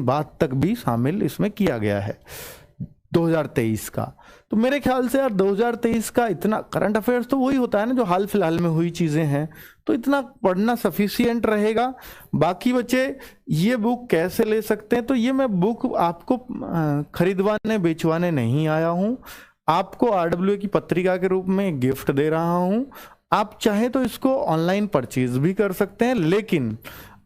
बात तक भी शामिल इसमें किया गया है 2023 का। तो मेरे ख्याल से यार 2023 का इतना करंट अफेयर्स तो वही होता है ना जो हाल फिलहाल में हुई चीज़ें हैं, तो इतना पढ़ना सफिशियंट रहेगा। बाकी बच्चे ये बुक कैसे ले सकते हैं, तो ये मैं बुक आपको खरीदवाने बेचवाने नहीं आया हूँ, आपको RWA की पत्रिका के रूप में गिफ्ट दे रहा हूँ। आप चाहे तो इसको ऑनलाइन परचेज भी कर सकते हैं, लेकिन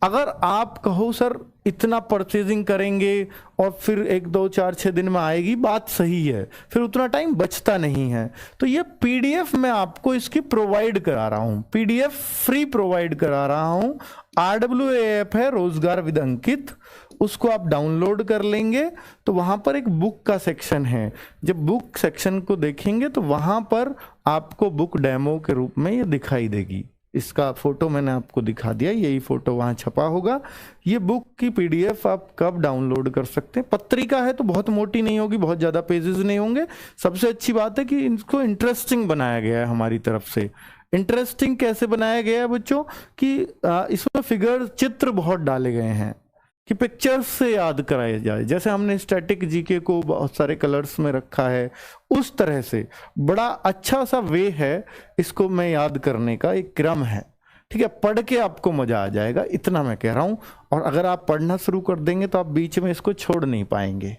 अगर आप कहो सर इतना परचेजिंग करेंगे और फिर 1 2 4 6 दिन में आएगी, बात सही है, फिर उतना टाइम बचता नहीं है। तो ये PDF मैं आपको इसकी प्रोवाइड करा रहा हूँ, PDF फ्री प्रोवाइड करा रहा हूँ। RWA ऐप है रोजगार विद अंकित, उसको आप डाउनलोड कर लेंगे तो वहां पर एक बुक का सेक्शन है। जब बुक सेक्शन को देखेंगे तो वहां पर आपको बुक डेमो के रूप में ये दिखाई देगी। इसका फोटो मैंने आपको दिखा दिया, यही फोटो वहां छपा होगा। ये बुक की PDF आप कब डाउनलोड कर सकते हैं। पत्रिका है तो बहुत मोटी नहीं होगी, बहुत ज़्यादा पेजेस नहीं होंगे। सबसे अच्छी बात है कि इनको इंटरेस्टिंग बनाया गया है हमारी तरफ से। इंटरेस्टिंग कैसे बनाया गया है बच्चों कि इसमें फिगर चित्र बहुत डाले गए हैं कि पिक्चर्स से याद कराया जाए। जैसे हमने स्टैटिक जीके को बहुत सारे कलर्स में रखा है, उस तरह से बड़ा अच्छा सा वे है इसको मैं याद करने का, एक क्रम है। ठीक है, पढ़ के आपको मजा आ जाएगा, इतना मैं कह रहा हूं। और अगर आप पढ़ना शुरू कर देंगे तो आप बीच में इसको छोड़ नहीं पाएंगे।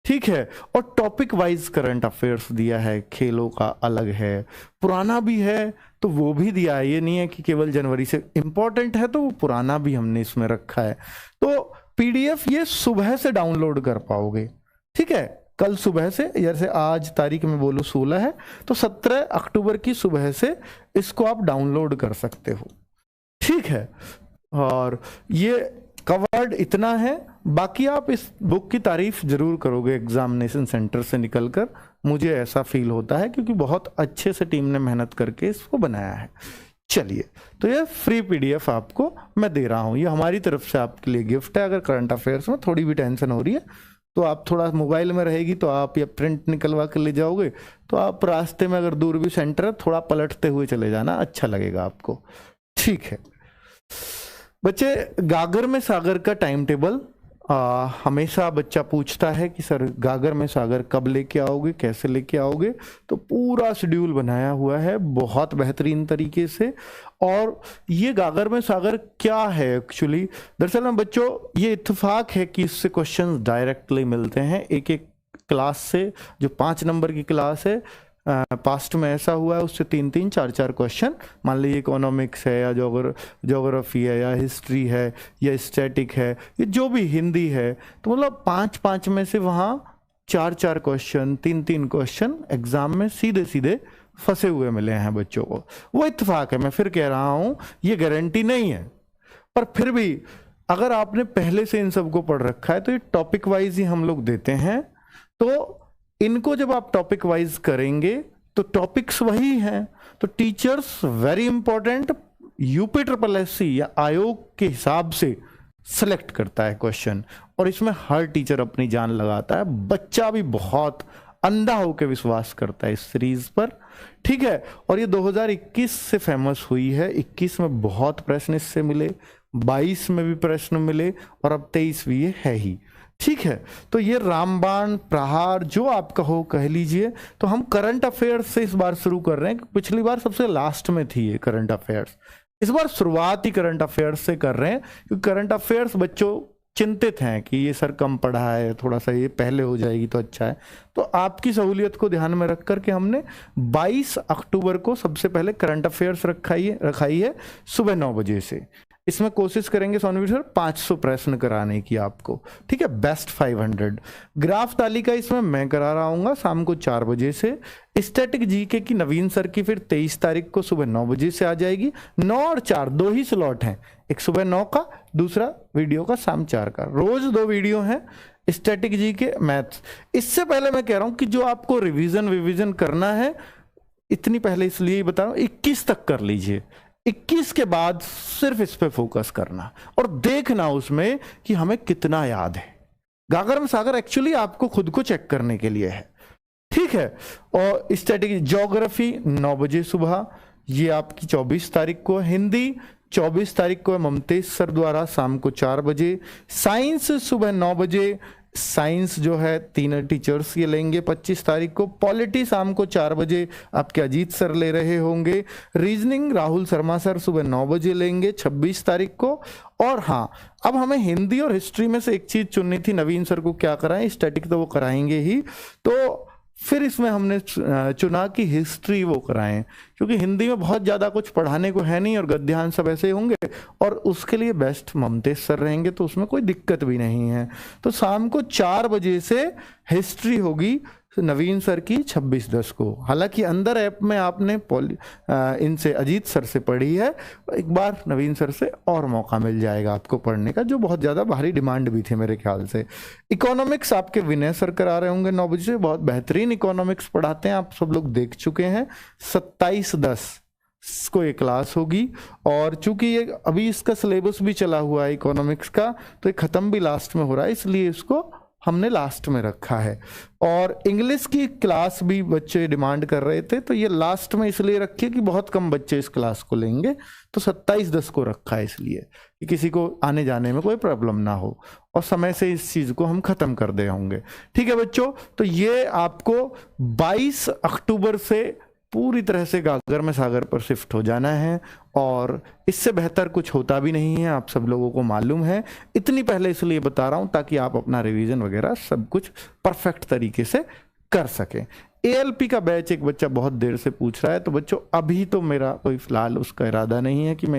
ठीक है, और टॉपिक वाइज करंट अफेयर्स दिया है, खेलों का अलग है, पुराना भी है तो वो भी दिया है। ये नहीं है कि केवल जनवरी से इंपॉर्टेंट है तो वो पुराना भी हमने इसमें रखा है। तो PDF ये सुबह से डाउनलोड कर पाओगे। ठीक है, कल सुबह से, जैसे आज तारीख में बोलो 16 है, तो 17 अक्टूबर की सुबह से इसको आप डाउनलोड कर सकते हो। ठीक है, और ये कवर्ड इतना है। बाकी आप इस बुक की तारीफ जरूर करोगे एग्जामिनेशन सेंटर से निकलकर, मुझे ऐसा फील होता है, क्योंकि बहुत अच्छे से टीम ने मेहनत करके इसको बनाया है। चलिए, तो ये फ्री PDF आपको मैं दे रहा हूँ, ये हमारी तरफ से आपके लिए गिफ्ट है। अगर करंट अफेयर्स में थोड़ी भी टेंशन हो रही है तो आप थोड़ा मोबाइल में रहेगी तो आप या प्रिंट निकलवा कर ले जाओगे, तो आप रास्ते में अगर दूर भी सेंटर है थोड़ा पलटते हुए चले जाना, अच्छा लगेगा आपको। ठीक है बच्चे, गागर में सागर का टाइम टेबल हमेशा बच्चा पूछता है कि सर गागर में सागर कब लेके आओगे, कैसे लेके आओगे। तो पूरा शेड्यूल बनाया हुआ है बहुत बेहतरीन तरीके से। और ये गागर में सागर क्या है एक्चुअली, दरअसल में बच्चों ये इत्तेफाक है कि इससे क्वेश्चंस डायरेक्टली मिलते हैं एक एक क्लास से। जो 5 नंबर की क्लास है, पास्ट में ऐसा हुआ है उससे 3 4 क्वेश्चन, मान लीजिए इकोनॉमिक्स है या जोग्राफी है या हिस्ट्री है या स्टैटिक है, ये जो भी हिंदी है, तो मतलब 5 में से वहाँ 4 क्वेश्चन 3 क्वेश्चन एग्जाम में सीधे सीधे फंसे हुए मिले हैं बच्चों को। वो इत्तेफाक है, मैं फिर कह रहा हूँ ये गारंटी नहीं है, पर फिर भी अगर आपने पहले से इन सबको पढ़ रखा है तो ये टॉपिक वाइज ही हम लोग देते हैं। तो इनको जब आप टॉपिक वाइज करेंगे तो टॉपिक्स वही हैं, तो टीचर्स वेरी इंपॉर्टेंट UPSSC या आयोग के हिसाब से सिलेक्ट करता है क्वेश्चन, और इसमें हर टीचर अपनी जान लगाता है। बच्चा भी बहुत अंधा होकर विश्वास करता है इस सीरीज पर। ठीक है, और ये 2021 से फेमस हुई है, 21 में बहुत प्रश्न इससे मिले, 22 में भी प्रश्न मिले, और अब 23 भी ये है ही। ठीक है, तो ये रामबाण प्रहार जो आप कहो कह लीजिए। तो हम करंट अफेयर्स से इस बार शुरू कर रहे हैं, पिछली बार सबसे लास्ट में थी ये करंट अफेयर्स, इस बार शुरुआत ही करंट अफेयर्स से कर रहे हैं, क्योंकि करंट अफेयर्स बच्चों चिंतित हैं कि ये सर कम पढ़ा है, थोड़ा सा ये पहले हो जाएगी तो अच्छा है। तो आपकी सहूलियत को ध्यान में रख करके हमने 22 अक्टूबर को सबसे पहले करंट अफेयर्स रखाई है सुबह 9 बजे से। इसमें कोशिश करेंगे सोनवीर सर 500 प्रश्न कराने की आपको। ठीक है, बेस्ट 500। ग्राफ तालिका इसमें मैं करा रहा हूँ शाम को 4 बजे से। स्टैटिक जीके की नवीन सर की फिर 23 तारीख को सुबह 9 बजे से आ जाएगी। 9 और 4 2 ही स्लॉट हैं, एक सुबह 9 का, दूसरा वीडियो का शाम 4 का। रोज 2 वीडियो हैं स्टैटिक जीके मैथ्स। इससे पहले मैं कह रहा हूँ कि जो आपको रिवीजन करना है, इतनी पहले इसलिए ही बता रहा हूँ 21 तक कर लीजिए। 21 के बाद सिर्फ इस पे फोकस करना और देखना उसमें कि हमें कितना याद है। गागर में सागर एक्चुअली आपको खुद को चेक करने के लिए है। ठीक है, और स्टैटिक ज्योग्राफी 9 बजे सुबह, ये आपकी 24 तारीख को। हिंदी 24 तारीख को है ममतेज सर द्वारा शाम को 4 बजे। साइंस सुबह 9 बजे, साइंस जो है 3 टीचर्स ये लेंगे 25 तारीख को। पॉलिटी शाम को 4 बजे आपके अजीत सर ले रहे होंगे। रीजनिंग राहुल शर्मा सर सुबह 9 बजे लेंगे 26 तारीख को। और हाँ, अब हमें हिंदी और हिस्ट्री में से एक चीज चुननी थी, नवीन सर को क्या कराएं, स्टैटिक तो वो कराएंगे ही, तो फिर इसमें हमने चुना कि हिस्ट्री वो कराएं, क्योंकि हिंदी में बहुत ज़्यादा कुछ पढ़ाने को है नहीं और गद्यांश सब ऐसे होंगे, और उसके लिए बेस्ट ममतेज सर रहेंगे, तो उसमें कोई दिक्कत भी नहीं है। तो शाम को 4 बजे से हिस्ट्री होगी नवीन सर की 26/10 को। हालांकि अंदर ऐप में आपने इनसे अजीत सर से पढ़ी है, एक बार नवीन सर से और मौका मिल जाएगा आपको पढ़ने का, जो बहुत ज़्यादा भारी डिमांड भी थी मेरे ख्याल से। इकोनॉमिक्स आपके विनय सर करा रहे होंगे 9 बजे से, बहुत बेहतरीन इकोनॉमिक्स पढ़ाते हैं, आप सब लोग देख चुके हैं। 27/10 को ये क्लास होगी, और चूंकि ये अभी इसका सिलेबस भी चला हुआ है इकोनॉमिक्स का, तो ये ख़त्म भी लास्ट में हो रहा है, इसलिए इसको हमने लास्ट में रखा है। और इंग्लिश की क्लास भी बच्चे डिमांड कर रहे थे, तो ये लास्ट में इसलिए रखिए कि बहुत कम बच्चे इस क्लास को लेंगे, तो 27/10 को रखा है इसलिए कि किसी को आने जाने में कोई प्रॉब्लम ना हो, और समय से इस चीज़ को हम ख़त्म कर दे होंगे। ठीक है बच्चों, तो ये आपको 22 अक्टूबर से पूरी तरह से गागर में सागर पर शिफ्ट हो जाना है, और इससे बेहतर कुछ होता भी नहीं है, आप सब लोगों को मालूम है। इतनी पहले इसलिए बता रहा हूं ताकि आप अपना रिवीजन वगैरह सब कुछ परफेक्ट तरीके से कर सकें। एएलपी का बैच एक बच्चा बहुत देर से पूछ रहा है, तो बच्चों अभी तो मेरा कोई फिलहाल उसका इरादा नहीं है कि मैं